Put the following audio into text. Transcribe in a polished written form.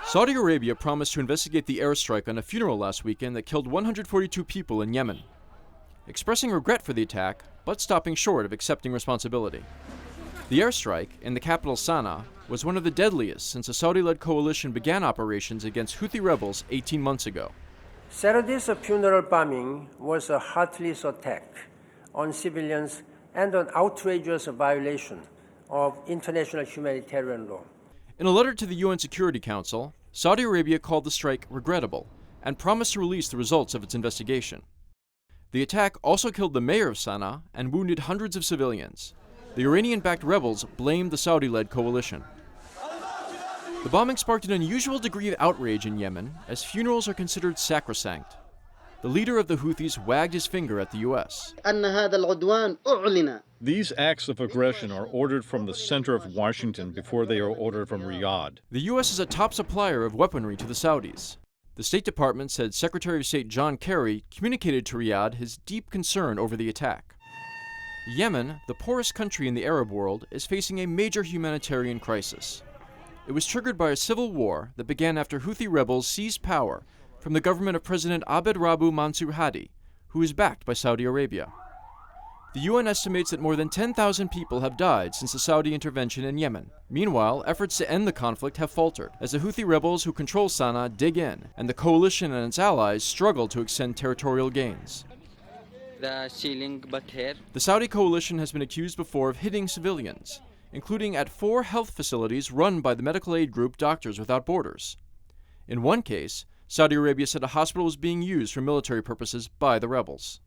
Saudi Arabia promised to investigate the airstrike on a funeral last weekend that killed 142 people in Yemen, expressing regret for the attack, but stopping short of accepting responsibility. The airstrike, in the capital Sana'a, was one of the deadliest since a Saudi-led coalition began operations against Houthi rebels 18 months ago. Saturday's funeral bombing was a heartless attack on civilians and an outrageous violation of international humanitarian law. In a letter to the UN Security Council, Saudi Arabia called the strike regrettable and promised to release the results of its investigation. The attack also killed the mayor of Sana'a and wounded hundreds of civilians. The Iranian-backed rebels blamed the Saudi-led coalition. The bombing sparked an unusual degree of outrage in Yemen, as funerals are considered sacrosanct. The leader of the Houthis wagged his finger at the U.S. These acts of aggression are ordered from the center of Washington before they are ordered from Riyadh. The U.S. is a top supplier of weaponry to the Saudis. The State Department said Secretary of State John Kerry communicated to Riyadh his deep concern over the attack. Yemen, the poorest country in the Arab world, is facing a major humanitarian crisis. It was triggered by a civil war that began after Houthi rebels seized power from the government of President Abd Rabbu Mansur Hadi, who is backed by Saudi Arabia. The UN estimates that more than 10,000 people have died since the Saudi intervention in Yemen. Meanwhile, efforts to end the conflict have faltered, as the Houthi rebels who control Sana'a dig in, and the coalition and its allies struggle to extend territorial gains. The Saudi coalition has been accused before of hitting civilians, including at 4 health facilities run by the medical aid group Doctors Without Borders. In one case, Saudi Arabia said a hospital was being used for military purposes by the rebels.